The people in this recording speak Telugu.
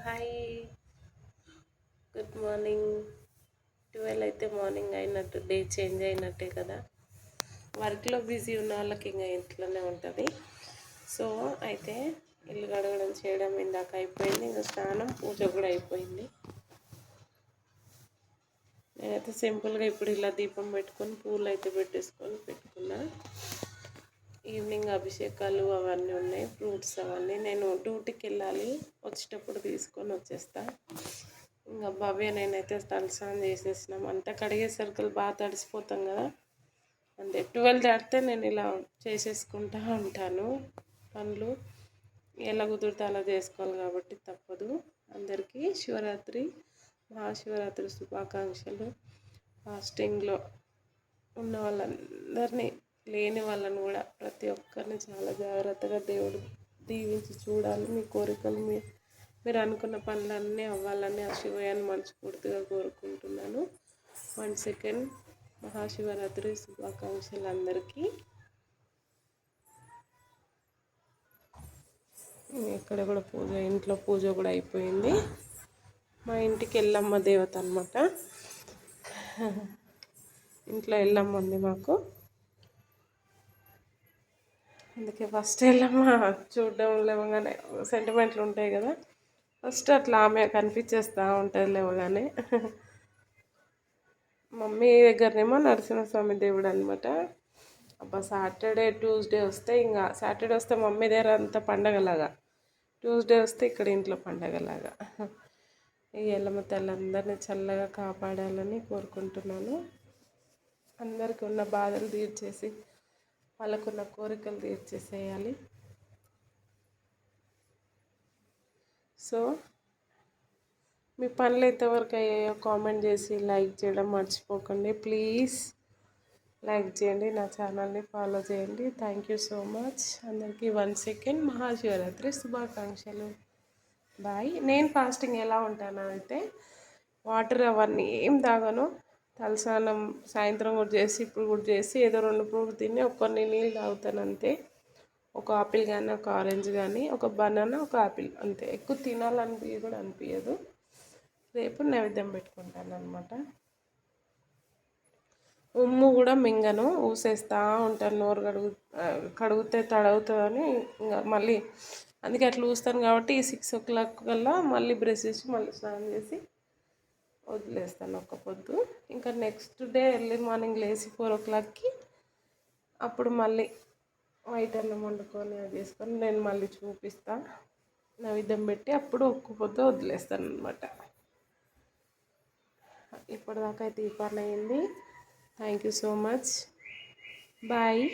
Hi, good morning. 12 అయితే మార్నింగ్ అయినట్టు, డే చేంజ్ అయినట్టే కదా. వర్క్లో బిజీ ఉన్న వాళ్ళకి ఇంకా ఇంట్లోనే ఉంటుంది. సో అయితే ఇల్లు కడగడం చేయడం ఇందాక అయిపోయింది. ఇంకా స్నానం పూజ కూడా అయిపోయింది. నేనైతే సింపుల్గా ఇప్పుడు ఇలా దీపం పెట్టుకొని పూలు అయితే పెట్టుకున్నా. ఈవినింగ్ అభిషేకాలు అవన్నీ ఉన్నాయి, ఫ్రూట్స్ అవన్నీ. నేను డ్యూటీకి వెళ్ళాలి, వచ్చేటప్పుడు తీసుకొని వచ్చేస్తా. ఇంకా భవ్య నేనైతే తలస్నానం చేసేసినాం. అంతా కడిగేసరికి బాగా తడిసిపోతాం కదా. అంతే 12 దాటితే నేను ఇలా చేసేసుకుంటా ఉంటాను పనులు. ఎలా కుదిరితే అలా చేసుకోవాలి కాబట్టి తప్పదు. అందరికీ మహాశివరాత్రి శుభాకాంక్షలు. ఫాస్టింగ్లో ఉన్న వాళ్ళందరినీ, లేని వాళ్ళని కూడా ప్రతి ఒక్కరిని చాలా జాగ్రత్తగా దేవుడు దీవించి చూడాలి. మీ కోరికలు మీరు అనుకున్న పనులన్నీ అవ్వాలని ఆ శివయ్యని మనస్ఫూర్తిగా కోరుకుంటున్నాను. 1 సెకండ్. మహాశివరాత్రి శుభాకాంక్షలు అందరికీ. ఇక్కడ కూడా ఇంట్లో పూజ కూడా అయిపోయింది. మా ఇంటికి ఎల్లమ్మ దేవత అనమాట. ఇంట్లో ఎల్లమ్మ ఉంది మాకు, అందుకే ఫస్ట్ ఎల్లమ్మ చూడడం లేవగానే సెంటిమెంట్లు ఉంటాయి కదా. ఫస్ట్ అట్లా ఆమె కనిపించేస్తూ ఉంటుంది లేవగానే. మమ్మీ దగ్గరనేమో నరసింహస్వామి దేవుడు అనమాట. అబ్బా సాటర్డే ట్యూస్డే వస్తే, ఇంకా సాటర్డే వస్తే మమ్మీ దగ్గర అంతా పండగలాగా, ట్యూస్డే వస్తే ఇక్కడ ఇంట్లో పండగలాగా. ఈ ఎల్లమ్మ తల్లందరినీ చల్లగా కాపాడాలని కోరుకుంటున్నాను. అందరికీ ఉన్న బాధలు తీర్చేసి వాళ్ళకున్న కోరికలు తీర్చేసేయాలి. సో మీ పనులు ఎంతవరకు అయ్యాయో కామెంట్ చేసి లైక్ చేయడం మర్చిపోకండి ప్లీజ్. లైక్ చేయండి, నా ఛానల్ని ఫాలో చేయండి. Thank you so much. అందరికీ 1 సెకండ్ మహాశివరాత్రి శుభాకాంక్షలు. బాయ్. నేను ఫాస్టింగ్ ఎలా ఉంటాను అయితే, వాటర్ అవన్నీ ఏం తాగను. తలస్నానం సాయంత్రం కూడా చేసి ఇప్పుడు కూడా చేసి ఏదో 2 ఫ్రూట్స్ తిని కొన్ని నీళ్ళు తాగుతాను అంతే. ఒక ఆపిల్ కానీ, ఒక ఆరెంజ్ కానీ, ఒక బనానా, ఒక ఆపిల్ అంతే. ఎక్కువ కూడా అనిపించదు. రేపు నైవేద్యం పెట్టుకుంటాను అనమాట. ఉమ్ము కూడా మింగను, ఊసేస్తూ ఉంటాను. నోరు కడిగితే తడవుతుందని ఇంకా మళ్ళీ అందుకే అట్లా ఊస్తాను కాబట్టి 6 o'clock కల్లా మళ్ళీ బ్రష్ చేసి మళ్ళీ స్నానం చేసి వదిలేస్తాను ఒక్క పొద్దు. ఇంకా నెక్స్ట్ డే ఎర్లీ మార్నింగ్ లేచి 4 o'clockకి అప్పుడు మళ్ళీ వైట్ అన్నం వండుకొని అది చేసుకొని నేను మళ్ళీ చూపిస్తాను. నైవేద్యం పెట్టి అప్పుడు ఒక్క పొద్దు వదిలేస్తాను అనమాట. ఇప్పటిదాకా అయితే ఈ పని అయింది. Thank you so much. Bye.